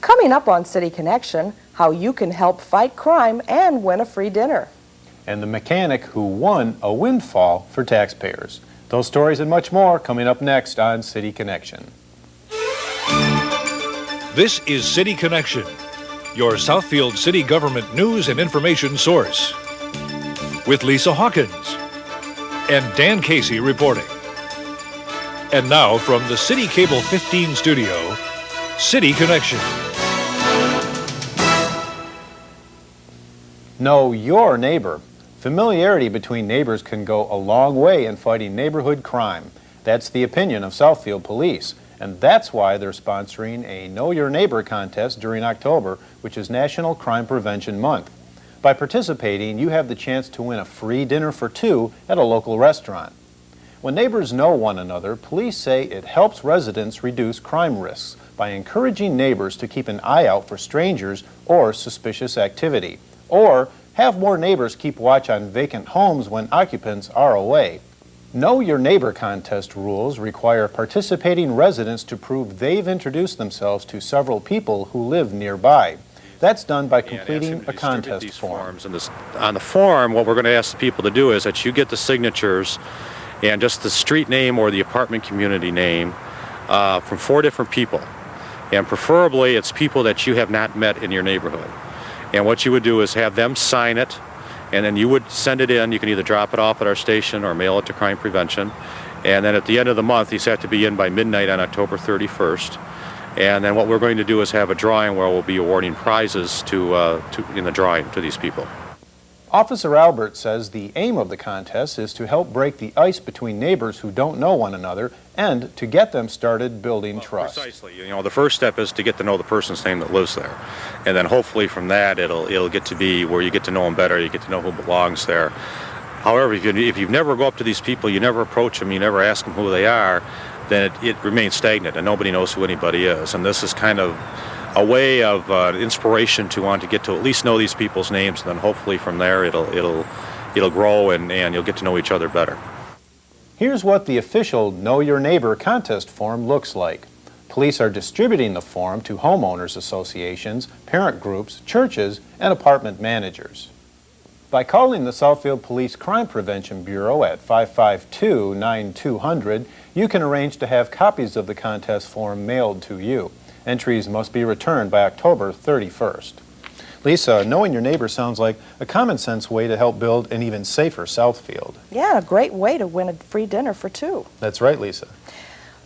Coming up on City Connection, how you can help fight crime and win a free dinner. And the mechanic who won a windfall for taxpayers. Those stories and much more coming up next on City Connection. This is City Connection, your Southfield city government news and information source. With Lisa Hawkins and Dan Casey reporting. And now from the City Cable 15 studio, City Connection. Know your neighbor. Familiarity between neighbors can go a long way in fighting neighborhood crime. That's the opinion of Southfield Police, and that's why they're sponsoring a Know Your Neighbor contest during October, which is National Crime Prevention Month. By participating, you have the chance to win a free dinner for two at a local restaurant. When neighbors know one another, police say it helps residents reduce crime risks by encouraging neighbors to keep an eye out for strangers or suspicious activity, or have more neighbors keep watch on vacant homes when occupants are away. Know Your Neighbor contest rules require participating residents to prove they've introduced themselves to several people who live nearby. That's done by completing a contest form. On the form, what we're going to ask the people to do is that you get the signatures and just the street name or the apartment community name from 4 different people. And preferably, it's people that you have not met in your neighborhood. And what you would do is have them sign it, and then you would send it in. You can either drop it off at our station or mail it to Crime Prevention. And then at the end of the month, these have to be in by midnight on October 31st. And then what we're going to do is have a drawing where we'll be awarding prizes in the drawing to these people. Officer Albert says the aim of the contest is to help break the ice between neighbors who don't know one another and to get them started building trust. Precisely. You know, the first step is to get to know the person's name that lives there. And then hopefully from that it'll get to be where you get to know them better, you get to know who belongs there. However, if you never go up to these people, you never approach them, you never ask them who they are, then it remains stagnant and nobody knows who anybody is. And this is kind of a way of inspiration to want to get to at least know these people's names, and then hopefully from there it'll grow and you'll get to know each other better. Here's what the official Know Your Neighbor contest form looks like. Police are distributing the form to homeowners associations, parent groups, churches, and apartment managers. By calling the Southfield Police Crime Prevention Bureau at 552-9200, you can arrange to have copies of the contest form mailed to you. Entries must be returned by October 31st. Lisa, knowing your neighbor sounds like a common sense way to help build an even safer Southfield. Yeah, a great way to win a free dinner for two. That's right, Lisa.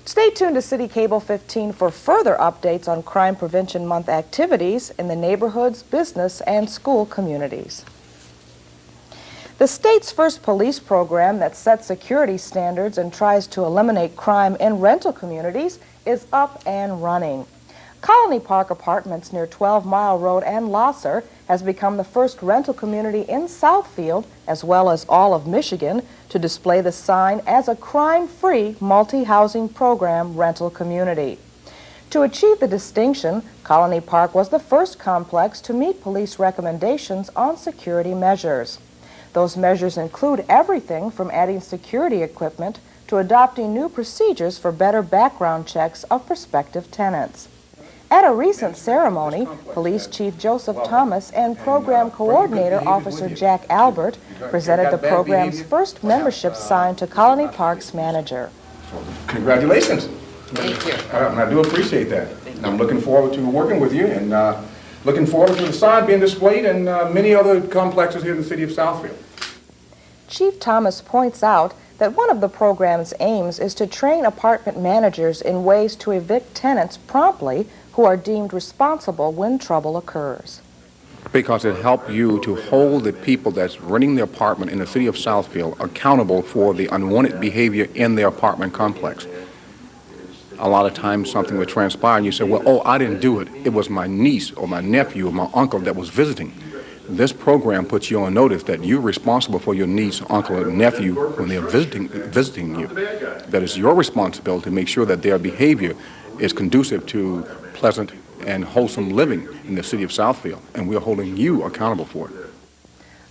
Stay tuned to City Cable 15 for further updates on Crime Prevention Month activities in the neighborhoods, business, and school communities. The state's first police program that sets security standards and tries to eliminate crime in rental communities is up and running. Colony Park Apartments near 12 Mile Road and Losser has become the first rental community in Southfield, as well as all of Michigan, to display the sign as a crime-free multi-housing program rental community. To achieve the distinction, Colony Park was the first complex to meet police recommendations on security measures. Those measures include everything from adding security equipment to adopting new procedures for better background checks of prospective tenants. At a recent ceremony, Police Chief Joseph Thomas and Program Coordinator Officer Jack Albert presented the program's first membership sign to Colony Park's manager. Congratulations. Thank you. I do appreciate that. I'm looking forward to working with you and looking forward to the sign being displayed in many other complexes here in the city of Southfield. Chief Thomas points out that one of the program's aims is to train apartment managers in ways to evict tenants promptly who are deemed responsible when trouble occurs. Because it helps you to hold the people that's renting the apartment in the city of Southfield accountable for the unwanted behavior in their apartment complex. A lot of times something would transpire and you say, well, oh, I didn't do it. It was my niece or my nephew or my uncle that was visiting. This program puts you on notice that you're responsible for your niece, uncle, or nephew when they're visiting you. That is your responsibility to make sure that their behavior is conducive to pleasant and wholesome living in the city of Southfield, and we're holding you accountable for it.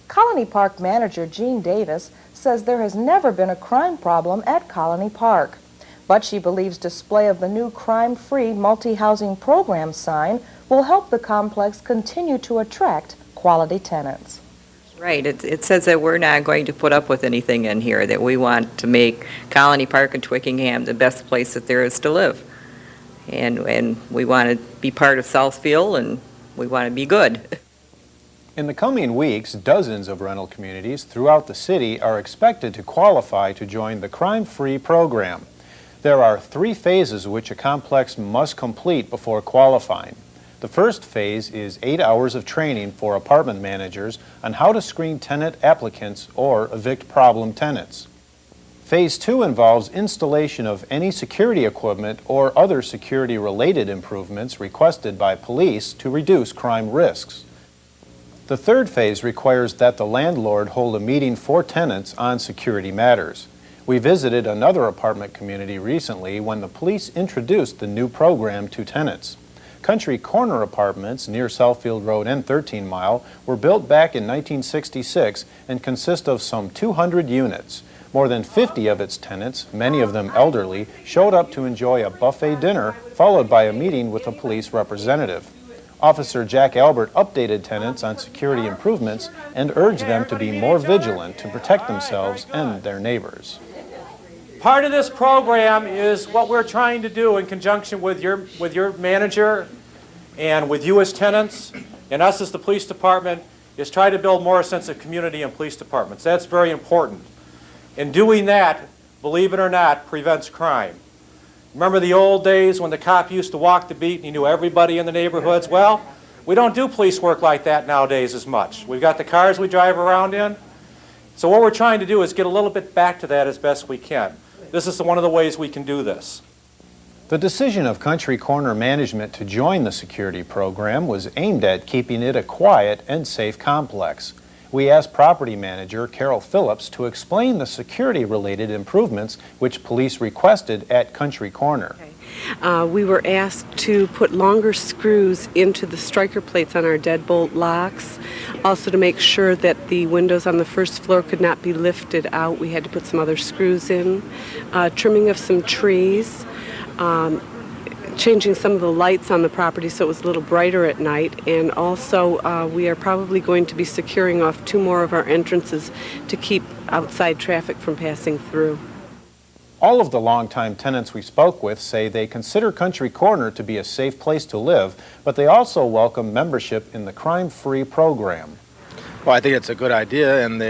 Colony Park manager Jean Davis says there has never been a crime problem at Colony Park, but she believes display of the new crime-free multi-housing program sign will help the complex continue to attract quality tenants. Right. It says that we're not going to put up with anything in here, that we want to make Colony Park and Twickenham the best place that there is to live. And we want to be part of Southfield, and we want to be good. In the coming weeks, dozens of rental communities throughout the city are expected to qualify to join the crime-free program. There are 3 phases which a complex must complete before qualifying. The first phase is 8 hours of training for apartment managers on how to screen tenant applicants or evict problem tenants. Phase 2 involves installation of any security equipment or other security-related improvements requested by police to reduce crime risks. The third phase requires that the landlord hold a meeting for tenants on security matters. We visited another apartment community recently when the police introduced the new program to tenants. Country Corner Apartments near Southfield Road and 13 Mile were built back in 1966 and consist of some 200 units. More than 50 of its tenants, many of them elderly, showed up to enjoy a buffet dinner followed by a meeting with a police representative. Officer Jack Albert updated tenants on security improvements and urged them to be more vigilant to protect themselves and their neighbors. Part of this program is what we're trying to do in conjunction with your manager and with you as tenants and us as the police department is try to build more sense of community in police departments. That's very important. In doing that, believe it or not, prevents crime. Remember the old days when the cop used to walk the beat and he knew everybody in the neighborhoods? Well, we don't do police work like that nowadays as much. We've got the cars we drive around in. So what we're trying to do is get a little bit back to that as best we can. This is one of the ways we can do this. The decision of Country Corner management to join the security program was aimed at keeping it a quiet and safe complex. We asked property manager Carol Phillips to explain the security-related improvements which police requested at Country Corner. We were asked to put longer screws into the striker plates on our deadbolt locks. Also to make sure that the windows on the first floor could not be lifted out, we had to put some other screws in. Trimming of some trees. Changing some of the lights on the property so it was a little brighter at night, and also we are probably going to be securing off 2 more of our entrances to keep outside traffic from passing through. All of the longtime tenants we spoke with say they consider Country Corner to be a safe place to live, but they also welcome membership in the crime-free program. Well, I think it's a good idea, and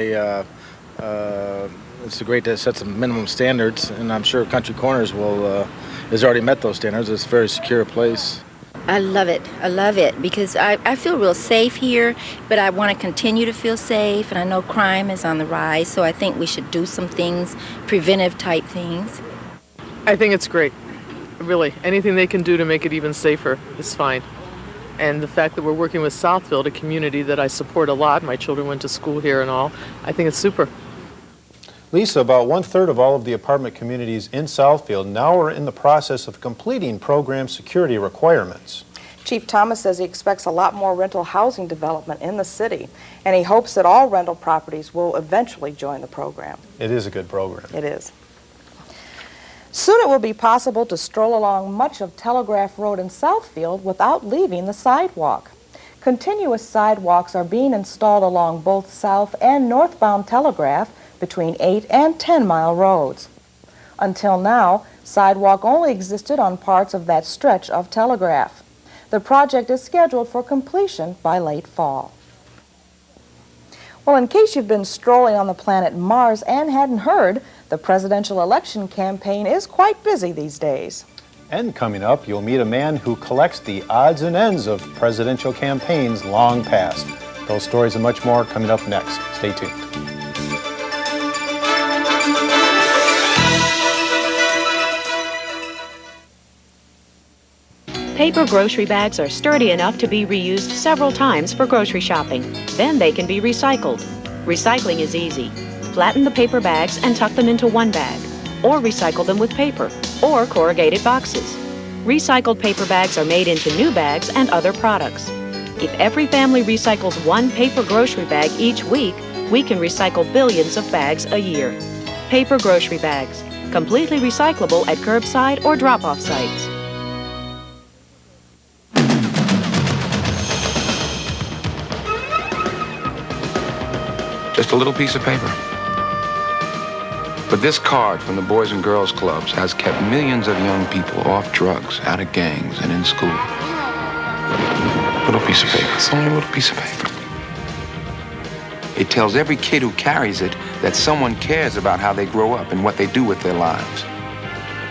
it's great to set some minimum standards, and I'm sure Country Corners has already met those standards. It's a very secure place. I love it because I feel real safe here, but I want to continue to feel safe, and I know crime is on the rise, so I think we should do some things, preventive type things. I think it's great. Really, anything they can do to make it even safer is fine. And the fact that we're working with Southfield, a community that I support a lot, my children went to school here and all, I think it's super. Lisa, about 1/3 of all of the apartment communities in Southfield now are in the process of completing program security requirements. Chief Thomas says he expects a lot more rental housing development in the city, and he hopes that all rental properties will eventually join the program. It is a good program. It is. Soon it will be possible to stroll along much of Telegraph Road in Southfield without leaving the sidewalk. Continuous sidewalks are being installed along both south and northbound Telegraph between 8 and 10 Mile roads. Until now, sidewalk only existed on parts of that stretch of Telegraph. The project is scheduled for completion by late fall. Well, in case you've been strolling on the planet Mars and hadn't heard, the presidential election campaign is quite busy these days. And coming up, you'll meet a man who collects the odds and ends of presidential campaigns long past. Those stories and much more coming up next. Stay tuned. Paper grocery bags are sturdy enough to be reused several times for grocery shopping. Then they can be recycled. Recycling is easy. Flatten the paper bags and tuck them into one bag, or recycle them with paper, or corrugated boxes. Recycled paper bags are made into new bags and other products. If every family recycles one paper grocery bag each week, we can recycle billions of bags a year. Paper grocery bags, completely recyclable at curbside or drop-off sites. Just a little piece of paper. But this card from the Boys and Girls Clubs has kept millions of young people off drugs, out of gangs, and in school. Little piece of paper. It's only a little piece of paper. It tells every kid who carries it that someone cares about how they grow up and what they do with their lives.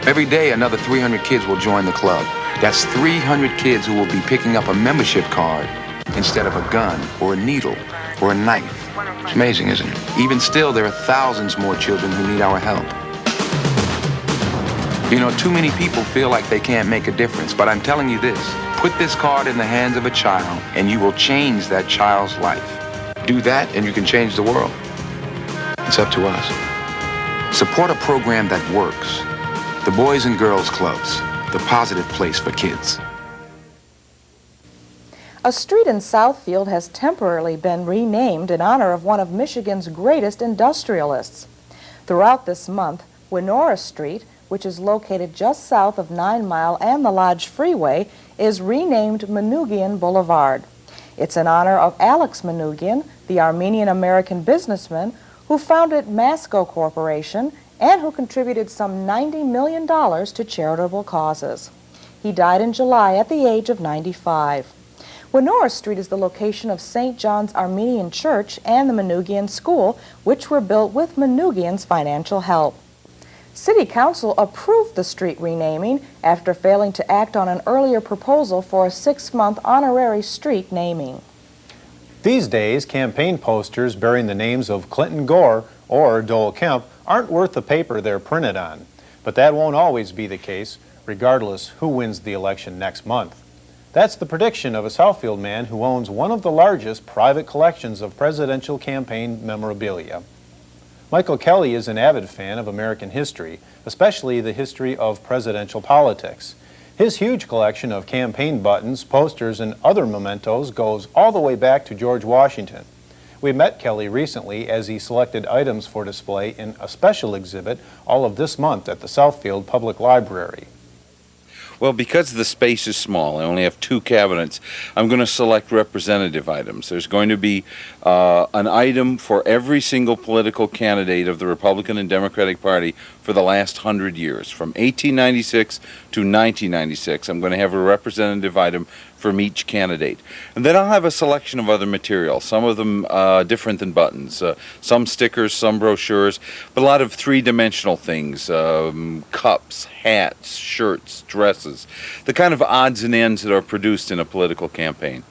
Every day, another 300 kids will join the club. That's 300 kids who will be picking up a membership card instead of a gun or a needle or a knife. It's amazing, isn't it? Even still, there are thousands more children who need our help. You know, too many people feel like they can't make a difference, but I'm telling you this. Put this card in the hands of a child, and you will change that child's life. Do that, and you can change the world. It's up to us. Support a program that works. The Boys and Girls Clubs, the positive place for kids. A street in Southfield has temporarily been renamed in honor of one of Michigan's greatest industrialists. Throughout this month, Winora Street, which is located just south of 9 Mile and the Lodge Freeway, is renamed Manoogian Blvd. It's in honor of Alex Manoogian, the Armenian-American businessman who founded Masco Corporation and who contributed some $90 million to charitable causes. He died in July at the age of 95. Winora Street is the location of St. John's Armenian Church and the Manoogian School, which were built with Manoogian's financial help. City Council approved the street renaming after failing to act on an earlier proposal for a 6-month honorary street naming. These days, campaign posters bearing the names of Clinton Gore or Dole Kemp aren't worth the paper they're printed on. But that won't always be the case, regardless who wins the election next month. That's the prediction of a Southfield man who owns one of the largest private collections of presidential campaign memorabilia. Michael Kelly is an avid fan of American history, especially the history of presidential politics. His huge collection of campaign buttons, posters, and other mementos goes all the way back to George Washington. We met Kelly recently as he selected items for display in a special exhibit all of this month at the Southfield Public Library. Well, because the space is small, I only have 2 cabinets, I'm going to select representative items. There's going to be an item for every single political candidate of the Republican and Democratic Party for the last 100 years. From 1896 to 1996, I'm going to have a representative item from each candidate. And then I'll have a selection of other material, some of them different than buttons, some stickers, some brochures, but a lot of 3-dimensional things, cups, hats, shirts, dresses, the kind of odds and ends that are produced in a political campaign.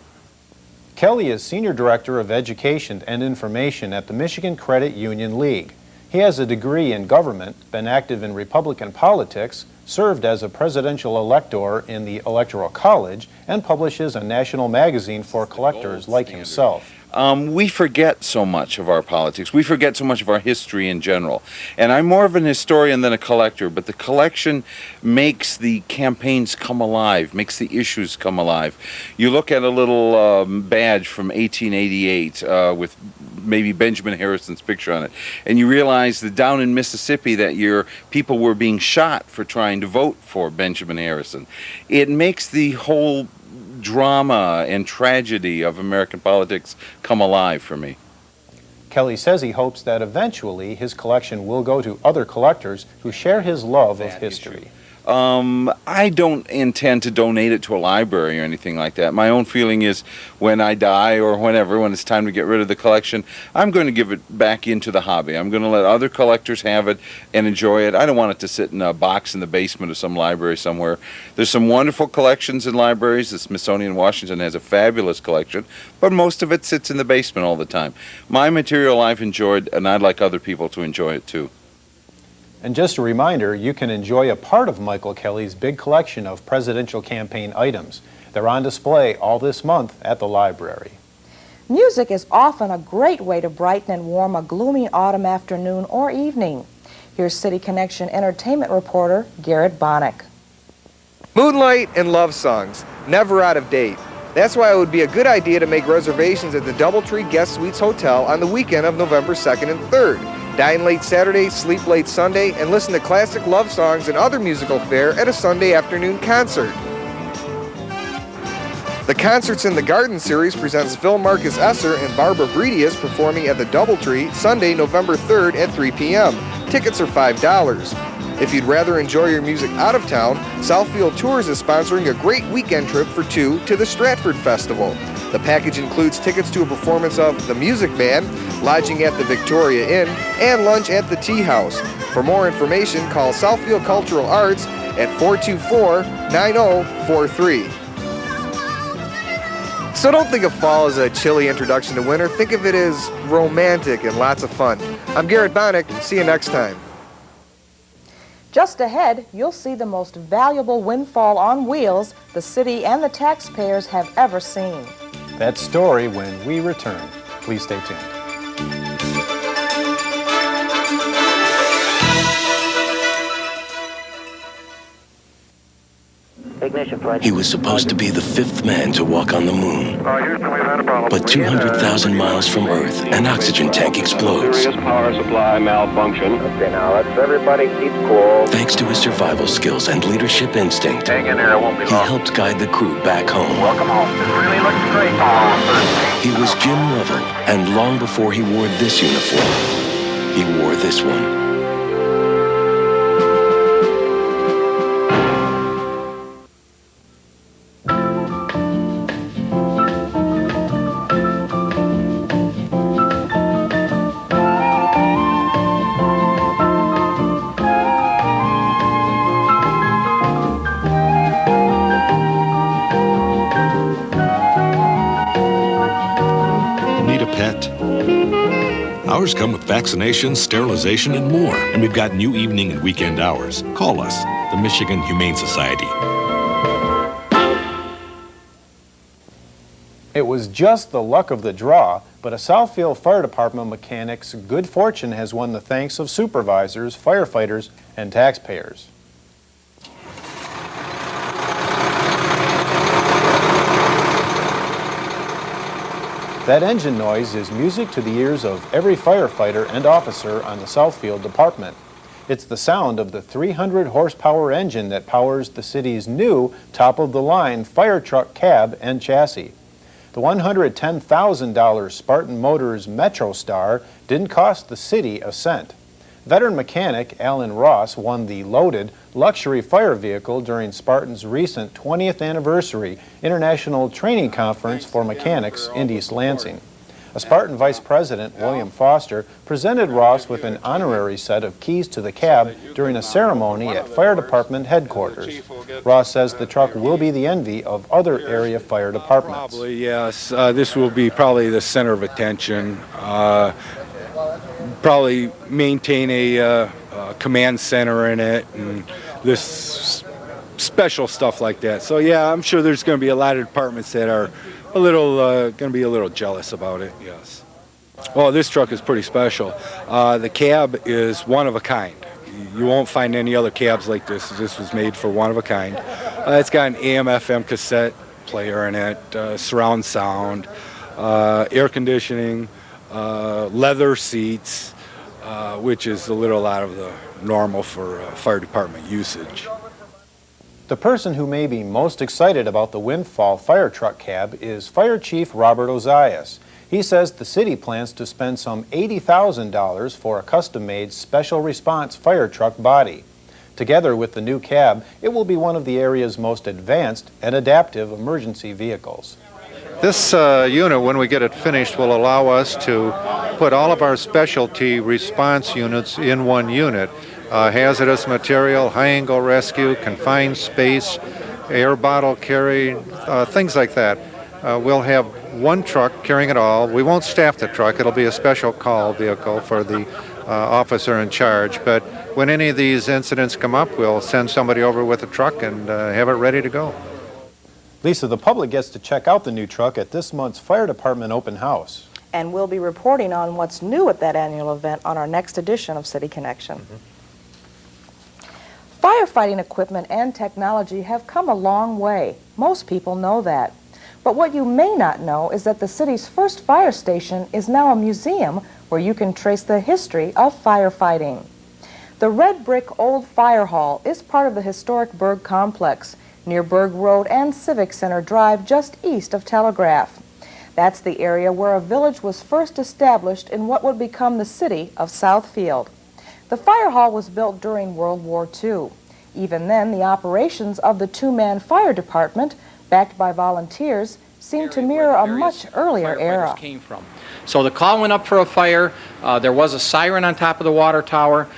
Kelly is Senior Director of Education and Information at the Michigan Credit Union League. He has a degree in government, been active in Republican politics, served as a presidential elector in the Electoral College, and publishes a national magazine for collectors like himself. We forget so much of our politics. We forget so much of our history in general. And I'm more of an historian than a collector, but the collection makes the campaigns come alive, makes the issues come alive. You look at a little badge from 1888 with maybe Benjamin Harrison's picture on it, and you realize that down in Mississippi that year, people were being shot for trying to vote for Benjamin Harrison. It makes the whole drama and tragedy of American politics come alive for me. Kelly says he hopes that eventually his collection will go to other collectors who share his love of history. I don't intend to donate it to a library or anything like that. My own feeling is when I die or whenever, when it's time to get rid of the collection, I'm going to give it back into the hobby. I'm going to let other collectors have it and enjoy it. I don't want it to sit in a box in the basement of some library somewhere. There's some wonderful collections in libraries. The Smithsonian Washington has a fabulous collection, but most of it sits in the basement all the time. My material I've enjoyed, and I'd like other people to enjoy it too. And just a reminder, you can enjoy a part of Michael Kelly's big collection of presidential campaign items. They're on display all this month at the library. Music is often a great way to brighten and warm a gloomy autumn afternoon or evening. Here's City Connection entertainment reporter Garrett Bonnick. Moonlight and love songs, never out of date. That's why it would be a good idea to make reservations at the Doubletree Guest Suites Hotel on the weekend of November 2nd and 3rd. Dine late Saturday, sleep late Sunday, and listen to classic love songs and other musical fare at a Sunday afternoon concert. The Concerts in the Garden series presents Phil Marcus Esser and Barbara Bredius performing at the Doubletree Sunday, November 3rd at 3 p.m. Tickets are $5. If you'd rather enjoy your music out of town, Southfield Tours is sponsoring a great weekend trip for two to the Stratford Festival. The package includes tickets to a performance of The Music Man, lodging at the Victoria Inn, and lunch at the Tea House. For more information, call Southfield Cultural Arts at 424-9043. So don't think of fall as a chilly introduction to winter. Think of it as romantic and lots of fun. I'm Garrett Bonick. See you next time. Just ahead, you'll see the most valuable windfall on wheels the city and the taxpayers have ever seen. That story when we return. Please stay tuned. He was supposed to be the fifth man to walk on the moon. But 200,000 miles from Earth, an oxygen tank explodes. Serious power supply malfunction. Okay, now let's everybody keep cool. Thanks to his survival skills and leadership instinct, Hang in there, it won't be he long. helped guide the crew back home. Welcome home. This really looks great. He was Jim Lovell, and long before he wore this uniform, he wore this one. Ours come with vaccinations, sterilization, and more. And we've got new evening and weekend hours. Call us, the Michigan Humane Society. It was just the luck of the draw, but a Southfield Fire Department mechanic's good fortune has won the thanks of supervisors, firefighters, and taxpayers. That engine noise is music to the ears of every firefighter and officer on the Southfield Department. It's the sound of the 300 horsepower engine that powers the city's new top-of-the-line Firetruck Cab and Chassis. The $110,000 Spartan Motors Metro Star didn't cost the city a cent. Veteran mechanic Alan Ross won the loaded luxury fire vehicle during Spartan's recent 20th anniversary International Training Conference for Mechanics in East Lansing. A Spartan Vice President, William Foster, presented Ross with an honorary set of keys to the cab during a ceremony at Fire Department headquarters. Ross says the truck will be the envy of other area fire departments. Probably, yes. This will be probably the center of attention. Probably maintain a command center in it and this special stuff like that. So yeah, I'm sure there's going to be a lot of departments that are a little going to be a little jealous about it. Yes. Well, this truck is pretty special. The cab is one of a kind. You won't find any other cabs like this. This was made for one of a kind. It's got an AM/FM cassette player in it, surround sound, air conditioning, leather seats, which is a little out of the normal for fire department usage. The person who may be most excited about the windfall fire truck cab is Fire Chief Robert Ozias. He says the city plans to spend some $80,000 for a custom-made special response fire truck body. Together with the new cab, it will be one of the area's most advanced and adaptive emergency vehicles. This unit, when we get it finished, will allow us to put all of our specialty response units in one unit. Hazardous material, high-angle rescue, confined space, air bottle carry, things like that. We'll have one truck carrying it all. We won't staff the truck. It'll be a special call vehicle for the officer in charge. But when any of these incidents come up, we'll send somebody over with a truck and have it ready to go. Lisa, the public gets to check out the new truck at this month's Fire Department Open House. And we'll be reporting on what's new at that annual event on our next edition of City Connection. Firefighting equipment and technology have come a long way. Most people know that. But what you may not know is that the city's first fire station is now a museum where you can trace the history of firefighting. The red brick old fire hall is part of the historic Berg complex. near Berg Road and Civic Center Drive just east of Telegraph. That's the area where a village was first established in what would become the city of Southfield. The fire hall was built during World War II. Even then, the operations of the two-man fire department, backed by volunteers, seemed to mirror a much earlier era. Came from. So the call went up for a fire. There was a siren on top of the water tower.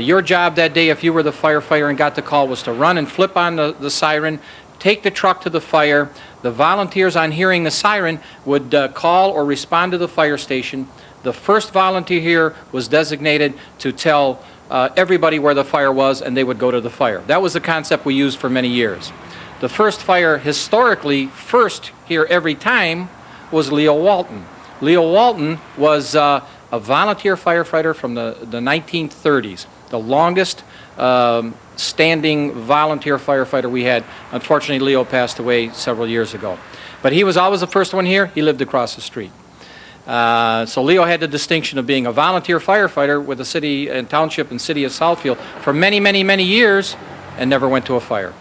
Your job that day, if you were the firefighter and got the call, was to run and flip on the siren, take the truck to the fire. The volunteers, on hearing the siren, would call or respond to the fire station. The first volunteer here was designated to tell everybody where the fire was, and they would go to the fire. That was the concept we used for many years. The first fire, historically, first here every time, was Leo Walton. Leo Walton was a volunteer firefighter from the 1930s, the longest standing volunteer firefighter we had. Unfortunately, Leo passed away several years ago. But he was always the first one here. He lived across the street. So Leo had the distinction of being a volunteer firefighter with the city and township and city of Southfield for many, many, many years and never went to a fire.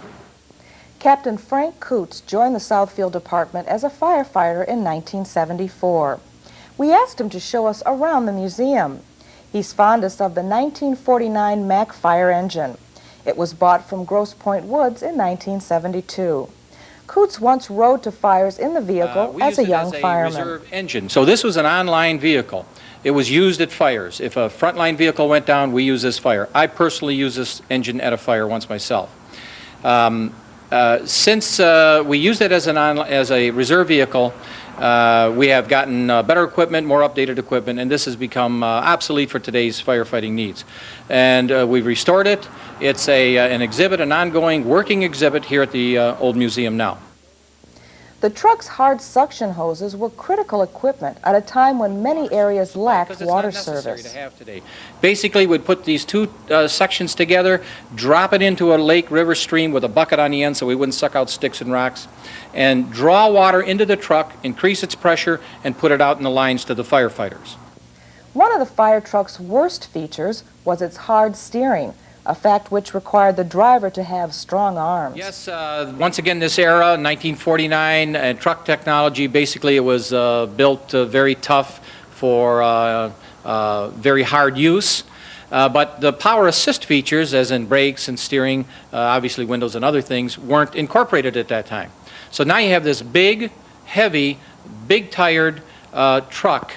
Captain Frank Coutts joined the Southfield Department as a firefighter in 1974. We asked him to show us around the museum. He's fondest of the 1949 Mack fire engine. It was bought from Grosse Pointe Woods in 1972. Coutts once rode to fires in the vehicle as a young fireman. Reserve engine. So this was an online vehicle. It was used at fires. If a frontline vehicle went down, we use this fire. I personally used this engine at a fire once myself. Since we used it as a reserve vehicle, we have gotten better equipment, more updated equipment, and this has become obsolete for today's firefighting needs. And we've restored it. It's an exhibit, an ongoing working exhibit here at the old museum now. The truck's hard suction hoses were critical equipment at a time when many areas lacked water service. To have today. Basically, we'd put these two sections together, drop it into a lake, river, stream with a bucket on the end so we wouldn't suck out sticks and rocks, and draw water into the truck, increase its pressure, and put it out in the lines to the firefighters. One of the fire truck's worst features was its hard steering, a fact which required the driver to have strong arms. Yes, once again, this era, 1949, and truck technology, basically it was built very tough for very hard use. But the power assist features, as in brakes and steering, obviously windows and other things, weren't incorporated at that time. So now you have this big, heavy, big-tired truck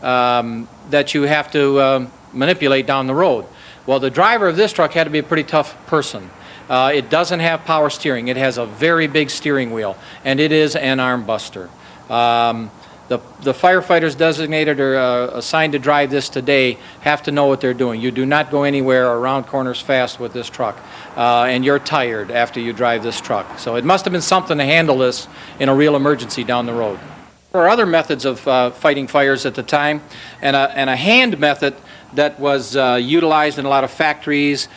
that you have to manipulate down the road. Well, the driver of this truck had to be a pretty tough person. It doesn't have power steering. It has a very big steering wheel, and it is an arm buster. The firefighters designated or assigned to drive this today have to know what they're doing. You do not go anywhere around corners fast with this truck, and you're tired after you drive this truck. So it must have been something to handle this in a real emergency down the road. There are other methods of fighting fires at the time, and a hand method that was utilized in a lot of factories,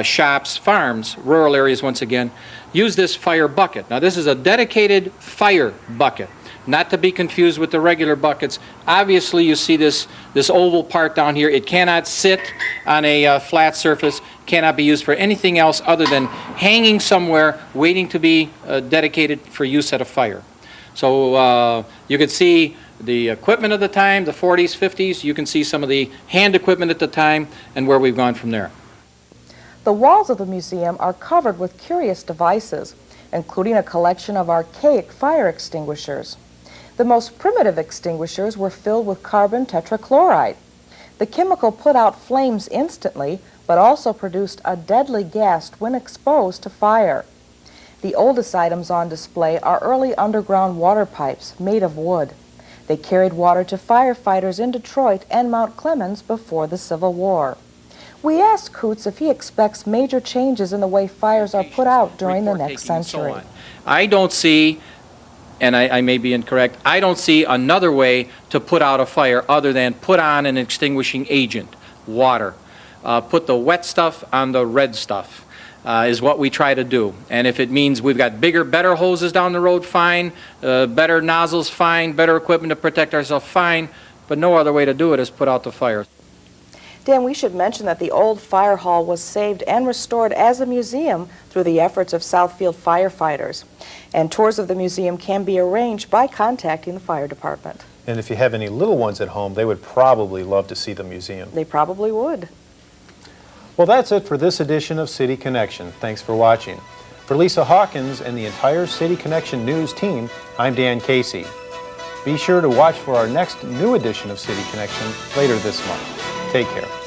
shops, farms, rural areas once again, use this fire bucket. Now this is a dedicated fire bucket, not to be confused with the regular buckets. Obviously you see this oval part down here. It cannot sit on a flat surface, cannot be used for anything else other than hanging somewhere waiting to be dedicated for use at a fire. So you could see the equipment of the time, the 40s, 50s. You can see some of the hand equipment at the time and where we've gone from there. The walls of the museum are covered with curious devices, including a collection of archaic fire extinguishers. The most primitive extinguishers were filled with carbon tetrachloride. The chemical put out flames instantly, but also produced a deadly gas when exposed to fire. The oldest items on display are early underground water pipes made of wood. They carried water to firefighters in Detroit and Mount Clemens before the Civil War. We asked Coutts if he expects major changes in the way fires are put out during the next century. I don't see, and I may be incorrect, I don't see another way to put out a fire other than put on an extinguishing agent, water. Put the wet stuff on the red stuff. Is what we try to do. And if it means we've got bigger, better hoses down the road, fine. Better nozzles, fine. Better equipment to protect ourselves, fine. But no other way to do it is put out the fire. Dan, we should mention that the old fire hall was saved and restored as a museum through the efforts of Southfield firefighters. And tours of the museum can be arranged by contacting the fire department. And if you have any little ones at home, they would probably love to see the museum. They probably would. Well, that's it for this edition of City Connection. Thanks for watching. For Lisa Hawkins and the entire City Connection News team, I'm Dan Casey. Be sure to watch for our next new edition of City Connection later this month. Take care.